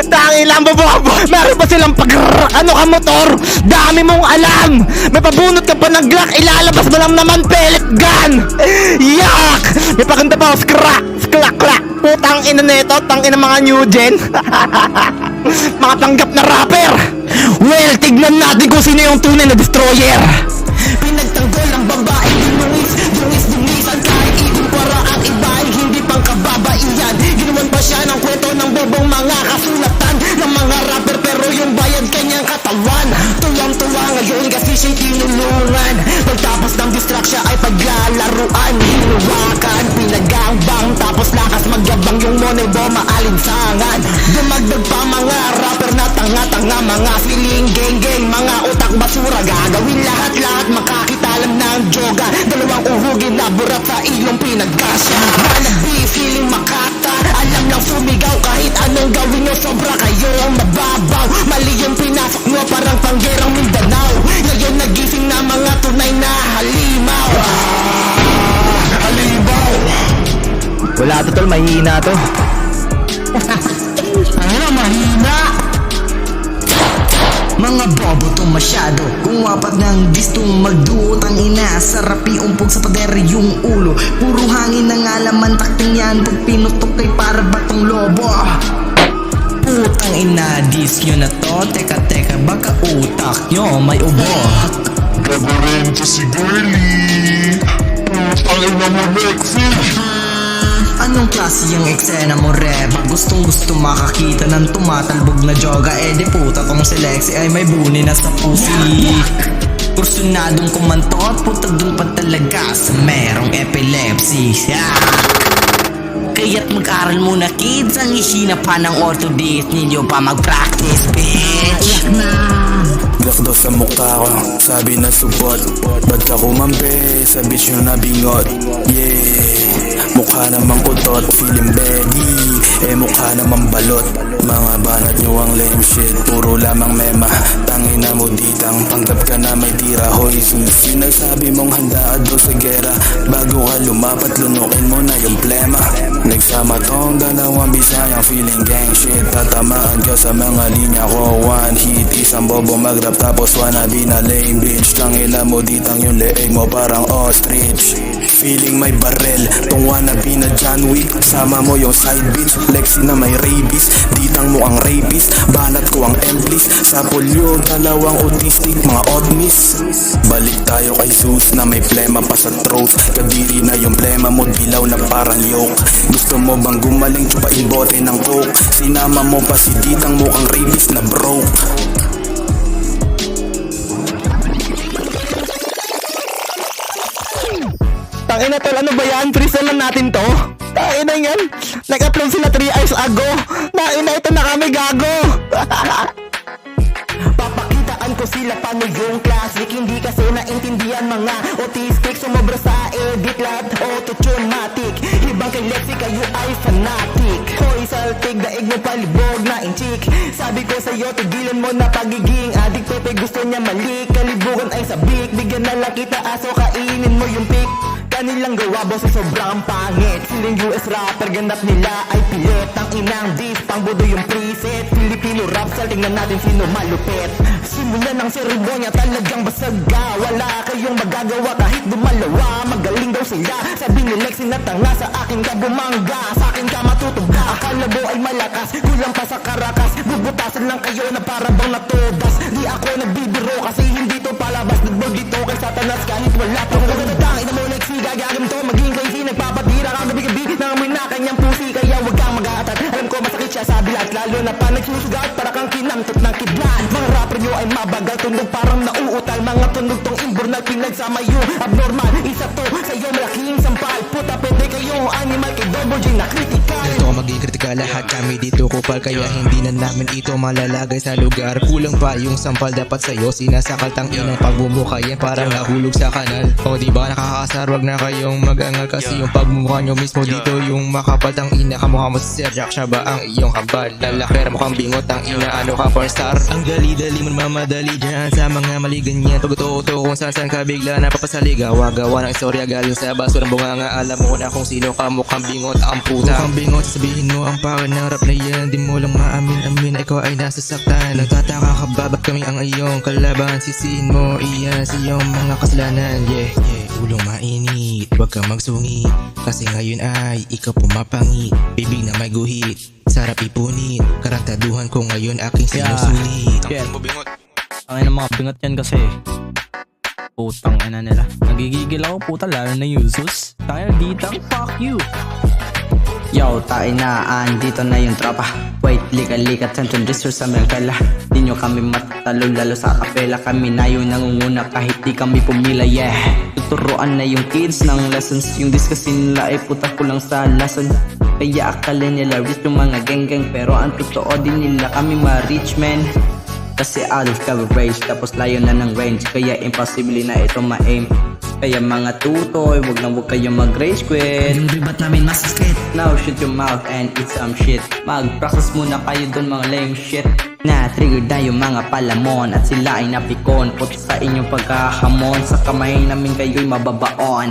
Tangilang bobobo. Meron pa silang ano ka motor? Dami mong alam. May pabunot ka pa ng Glock, ilalabas mo lang naman pellet gun. Yak! May paganda pa ako, skrak, klak. Putang ina nito, tang ina mga new gen. Mga panggap na rapper. Well, tignan natin kung sino yung tunay na destroyer. Pinagtanggol ang babae, dungis-dungisan kahit ibang para ang iba ay hindi pang kababaihan. Ginawan pa siya ng kwento ng bobong mga kasulatan ng mga rapper, pero yung bayad kanyang katawan. Tuwang-tuwa ngayon kasi siya'y tinulungan. Pagtapos ng distraction ay paglalaruan, hinuwakan, pinagangbang, tapos lakas magyabang yung money bomba alinsangan. Dumagdag pa mga rapper na tanga-tanga, mga feeling geng-geng, mga utak basura. Gagawin lahat-lahat, makakitalam ng joga. Dalawang uhugin na burat sa iyong pinagkasya. Wannabe, feeling makata, alam lang sumigaw kahit anong gawin nyo, sobra kayo ang mababaw. Mali yung pinasok nyo, parang panggerang Mindanao. Ngayon nagising na mga tunay na halimaw. Halimaw. Wala to tol, mahina to. Ano mahina? Mga bobo to masyado. Kung wapat ng gistong magduot ang ina, sarap iumpog sa pader yung ulo. Puro hangin ang alaman, takting yan pag pinutok kay para batong lobo. Putang ina, dis nyo na to. Teka, baka utak nyo may ubo. Gago rin to si girlie. Putang ina mo, Lexi. Anong klase yung eksena mo, Reba? Gustong gusto makakita ng tumatalbog na joga. Eh di puta tong si Lexi ay may buni na sa pusi. Kursunadong kumantot, puta dun pa talaga sa merong epilepsy. Kaya't mag-aral muna kids, ang isina pa ng orthodist ninyo pa mag-practice, bitch. Glock daw sa mukha ko, sabi na support. Ba't ka kumampi, sa bitch nyo na bingot. Yeah, mukha namang kutot, feeling ready. Eh mukha namang balot. Mga banat nyo ang lame shit, puro lamang mema. Tangina mo ditang, panggap ka na may tira. Hoy susi, nagsabi mong handa ka daw sa gera. Bago ka lumapat, lunukin mo na yung plema. Nagsama tong dalawang bisayang feeling gang shit. Tatamaan ka sa mga linya ko, one hit. Isang bobo mag-rap tapos wannabe na lame bitch. Tangina mo ditang yung leeg mo parang ostrich. Feeling may barrel, tong wannabe na John Wick. Sama mo yung side bitch, Lexi na may rabies. Ditang mo ang rapist, banat ko ang emplis. Sa polyo, dalawang autistic, mga otmis. Balik tayo kay Sus na may plema pa sa throat. Kadiri na yung plema mo, dilaw na parang yolk. Gusto mo bang gumaling, tsupain bote ng coke? Sinama mo pa si ditang mo ang rapist na broke. Tangina tol, ano ba yan? Freeze lang natin to. Tangina yan. Nag-upload sila 3 hours ago. Tangina ito na kami gago. Papakitaan ko sila paano yung classic. Hindi kasi naintindihan mga autistic. Sumobra sa edit lahat auto-tumatic. Ibang kay Lexi kayo ay fanatic. Hoy saltig, daig mo palibog na inchik. Sabi ko sa'yo tigilan mo na pagiging addict. Pepe gusto niya malik, kalibugan ay sabik. Bigyan na lang kita aso, kainin mo yung pick. Kanilang gawa boss ay sobrang pangit. Siling US rapper, ganap nila ay pilit. Ang inang beef, pang bodo yung preset. Filipino rap, tingnan natin sino malupit. Simulan ng seremonya, talagang basagga. Wala kayong magagawa kahit dumalawa. Magaling daw sila, sabi ni Lexi na tanga. Sa akin ka bumangga, sa akin ka matutuga. Akala mo ay malakas, kulang pa sa karakas. Bubutasan lang kayo na para bang natudas. Di ako nagbibiro kasi hindi to palabas. Nagbog dito kay Satanas kahit wala pa kung kagandang. Ina mo Lexi, gagawin to, maging crazy. Nagpapatira ka gabi-gabi, nangamoy na kanyang pusi. Kaya wag kang mag-aatat, alam ko masakit siya sa bilat. Lalo na pa nagsusugat, para kang kinamtot ng kidlat. Mga rapper nyo ay mabagal, tunog parang nauutal. Mga tunog tong imbornal, pinagsama yung abnormal. Isa to, sa'yo malaking sampal. Puta pwede kayong animal, kay Double J na critical. Ganito maging kritikal, lahat kami dito kupal. Kaya hindi na namin ito malalagay sa lugar. Kulang pa yung sampal, dapat sa'yo sinasakal. Tanginang pagbumuka yan parang nahulog sa kanal. O diba nakakasar, wag na kayong mag-angal. Kasi yung pagmumukha nyo mismo dito yung makapal. Tangina kamukha mo si Sir Jack, siya ba ang iyong kambal? Lalaki mukhang bingot, tangina ano ka porn star? Ang dali-dali mo mamadali dyan sa mga mali ganyan. Pag-uto-uto kung saan ka bigla napapasali. Gawa-gawa ng istorya galing sa baso ng bunganga. Alam mo na kung sino ka, mukhang bingot ang puta. Mukhang bingot, sabihin mo ang pangit ng rap na yan? Di mo lang maamin-amin, ikaw ay nasasaktan. Nagtataka ka ba ba't kami ang iyong kalaban? Sisihin mo iyan sa iyong mga kasalanan. Yeah, ulong mainit, huwag kang magsungit, kasi ngayon ay ikaw pumapangit. Bibig na may guhit, sarap ipunit, karantaduhan ko ngayon aking sinusulit. Yeah. Mo bingot. Ang ina mga bingot yan kasi putang ina nila. Nagigigil ako puta, lalo na Yuzus. Tayo ditang fuck you. Yo, tainaan, dito na yung tropa. Wait, likat-likat, tantun disur sa Melkala. Di nyo kami matatalo, lalo sa kapela. Kami na yung nangunguna kahit di kami pumila, yeah. Tuturuan na yung kids ng lessons. Yung discuss nila ay puta kulang sa lason. Kaya akala nila rich yung mga geng-geng, pero ang totoo din nila kami ma-rich man. Kasi out of coverage, tapos layo na ng range, kaya impossible na ito ma-aim. Kaya mga tutoy, wag kayong mag-rage quit. Yung ribat namin masasakit. Now shut your mouth and eat some shit. Mag-practice muna kayo dun mga lame shit. Na-trigger na yung mga palamon at sila ay napikon. Puto sa inyong pagkahamon, sa kamay namin kayo'y mababaon.